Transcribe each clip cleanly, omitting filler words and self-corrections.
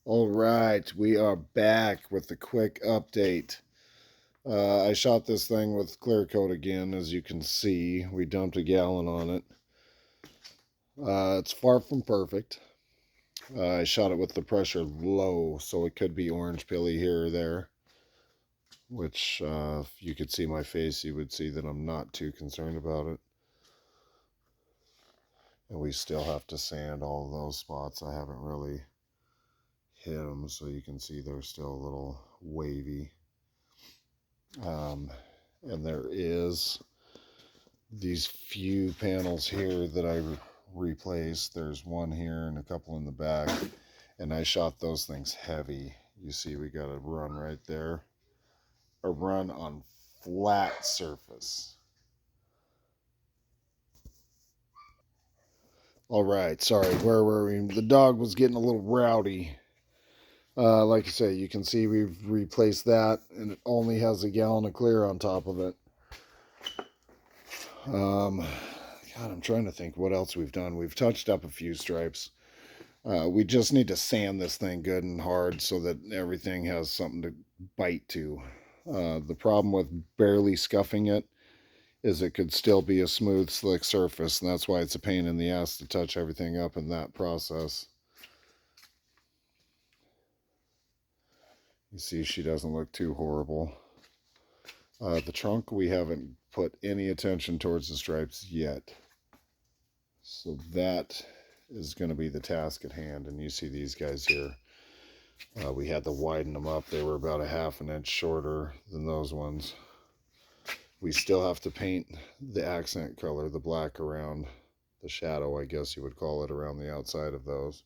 All right, we are back with a quick update. I shot this thing with clear coat again, as you can see. We dumped a gallon on it. It's far from perfect. I shot it with the pressure low, so it could be orange pilly here or there. Which, if you could see my face, you would see that I'm not too concerned about it. And we still have to sand all of those spots. I haven't really hit them, so you can see they're still a little wavy. And there is these few panels here that I replaced. There's one here and a couple in the back, and I shot those things heavy. You see we got a run right there, a run on flat surface. All right, sorry, where were we? The dog was getting a little rowdy. Like I say, you can see we've replaced that, and it only has a gallon of clear on top of it. God, I'm trying to think what else we've done. We've touched up a few stripes. We just need to sand this thing good and hard so that everything has something to bite to. The problem with barely scuffing it is it could still be a smooth, slick surface, and that's why it's a pain in the ass to touch everything up in that process. You see, she doesn't look too horrible. The trunk, we haven't put any attention towards the stripes yet. So that is going to be the task at hand. And you see these guys here. We had to widen them up. They were about a half an inch shorter than those ones. We still have to paint the accent color, the black around the shadow, I guess you would call it, around the outside of those.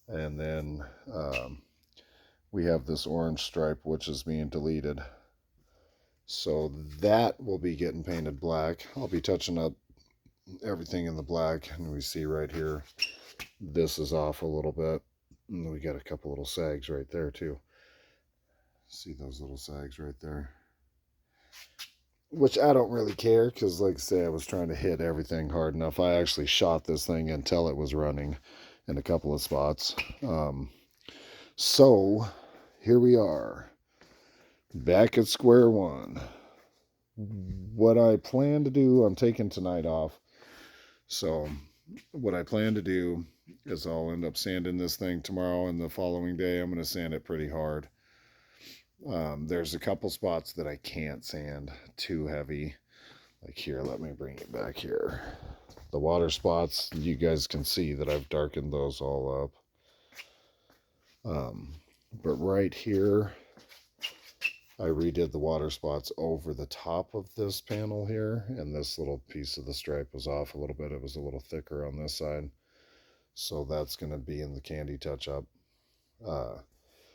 And then we have this orange stripe, which is being deleted. So that will be getting painted black. I'll be touching up everything in the black. And we see right here, this is off a little bit. And we got a couple little sags right there too. See those little sags right there? Which I don't really care because, like I say, I was trying to hit everything hard enough. I actually shot this thing until it was running in a couple of spots. So here we are, back at square one. What I plan to do, I'm taking tonight off. So what I plan to do is I'll end up sanding this thing tomorrow, and the following day I'm going to sand it pretty hard. There's a couple spots that I can't sand too heavy. Like here, let me bring it back here. The water spots, you guys can see that I've darkened those all up. But right here, I redid the water spots over the top of this panel here, and this little piece of the stripe was off a little bit. It was a little thicker on this side. So that's going to be in the candy touch-up.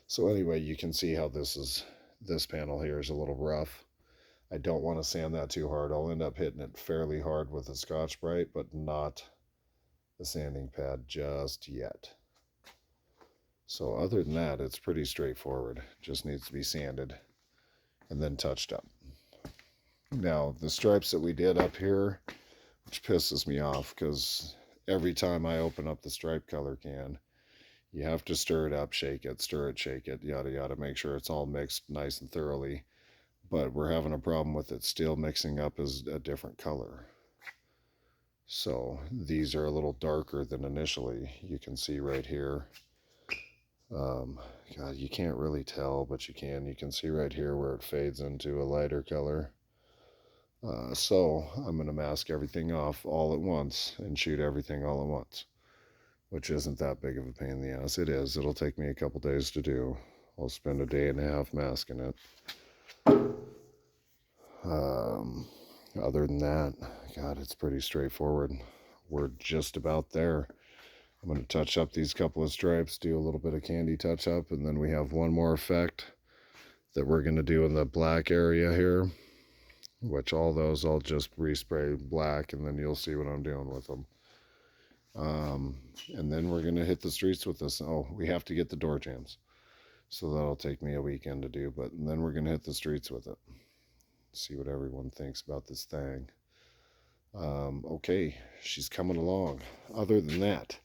So anyway, you can see how this panel here is a little rough. I don't want to sand that too hard. I'll end up hitting it fairly hard with a Scotch-Brite, but not the sanding pad just yet. So other than that, it's pretty straightforward. Just needs to be sanded and then touched up. Now, the stripes that we did up here, which pisses me off because every time I open up the stripe color can, you have to stir it up, shake it, stir it, shake it, yada yada, make sure it's all mixed nice and thoroughly. But we're having a problem with it still mixing up as a different color. So these are a little darker than initially. You can see right here. God, you can't really tell, but you can. You can see right here where it fades into a lighter color. So I'm going to mask everything off all at once and shoot everything all at once, which isn't that big of a pain in the ass. It is. It'll take me a couple days to do. I'll spend a day and a half masking it. Other than that, God, it's pretty straightforward. We're just about there. I'm going to touch up these couple of stripes, do a little bit of candy touch up, and then we have one more effect that we're going to do in the black area here, which all those I'll just respray black, and then you'll see what I'm doing with them. And then we're going to hit the streets with this. Oh, we have to get the door jambs. So that'll take me a weekend to do, but then we're going to hit the streets with it. See what everyone thinks about this thing. Okay, she's coming along. Other than that,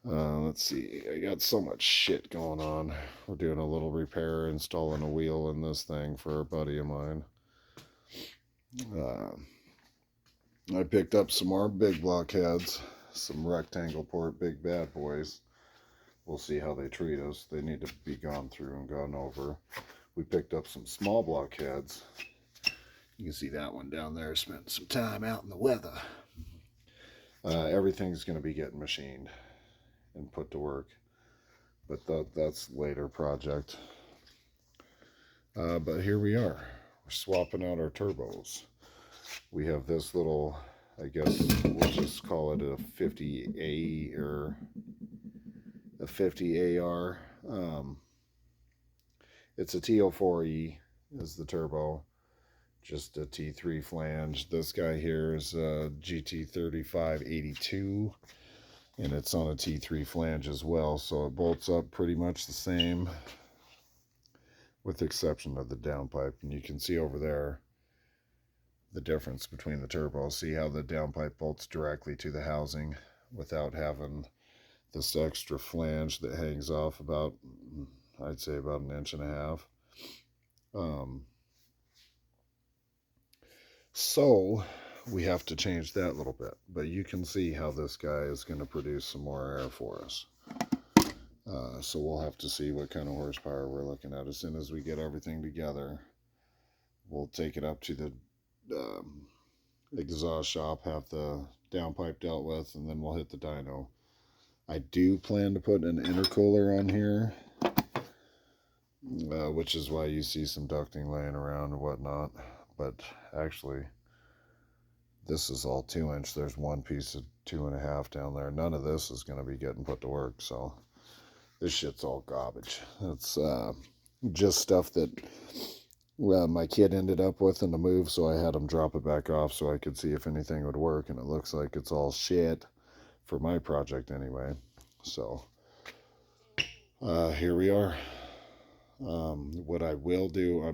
Let's see. I got so much shit going on. We're doing a little repair, installing a wheel in this thing for a buddy of mine. I picked up some more big blockheads, some rectangle port big bad boys. We'll see how they treat us. They need to be gone through and gone over. We picked up some small blockheads. You can see that one down there spent some time out in the weather. Everything's going to be getting machined and put to work, but that's later project. But here we are. We're swapping out our turbos. We have this little, I guess we'll just call it a 50A or a 50AR. It's a T04E is the turbo, just a T3 flange. This guy here is a GT3582, and it's on a T3 flange as well, so it bolts up pretty much the same, with the exception of the downpipe. And you can see over there the difference between the turbos. See how the downpipe bolts directly to the housing without having this extra flange that hangs off about, I'd say about 1.5 inches. So we have to change that a little bit, but you can see how this guy is going to produce some more air for us. So we'll have to see what kind of horsepower we're looking at. As soon as we get everything together, we'll take it up to the exhaust shop, have the downpipe dealt with, and then we'll hit the dyno. I do plan to put an intercooler on here, which is why you see some ducting laying around and whatnot. But actually, this is all 2-inch. There's one piece of 2.5 down there. None of this is going to be getting put to work, so this shit's all garbage. It's just stuff that my kid ended up with in the move, so I had him drop it back off so I could see if anything would work, and it looks like it's all shit for my project anyway. So here we are. What I will do,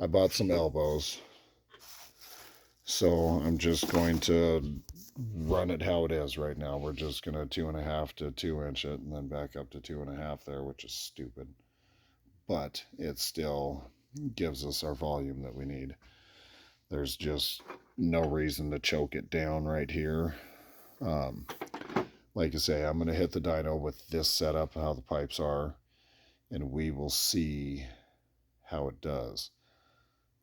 I bought some elbows, so I'm just going to run it how it is right now. We're just going to 2.5 to 2-inch it and then back up to 2.5 there, which is stupid, but it still gives us our volume that we need. There's just no reason to choke it down right here. Like I say, I'm going to hit the dyno with this setup, how the pipes are, and we will see how it does.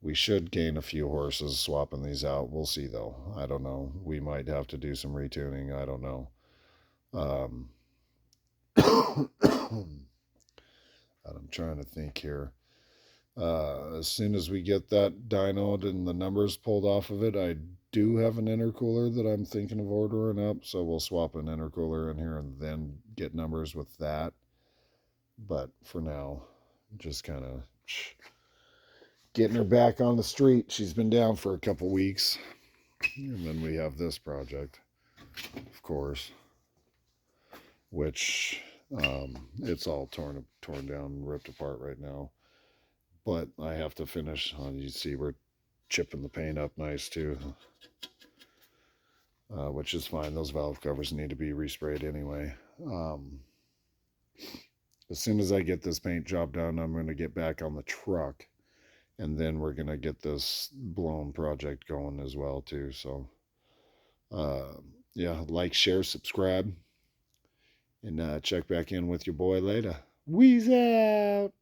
We should gain a few horses swapping these out. We'll see, though. I don't know. We might have to do some retuning. I don't know. I'm trying to think here. As soon as we get that dynoed and the numbers pulled off of it, I do have an intercooler that I'm thinking of ordering up. So we'll swap an intercooler in here and then get numbers with that. But for now, just kind of getting her back on the street. She's been down for a couple weeks. And then we have this project, of course, which it's all torn down, ripped apart right now. But I have to finish. You see we're chipping the paint up nice too, which is fine. Those valve covers need to be resprayed anyway. As soon as I get this paint job done, I'm going to get back on the truck, and then we're going to get this blown project going as well too. So yeah, like, share, subscribe, and check back in with your boy later. Weeze out.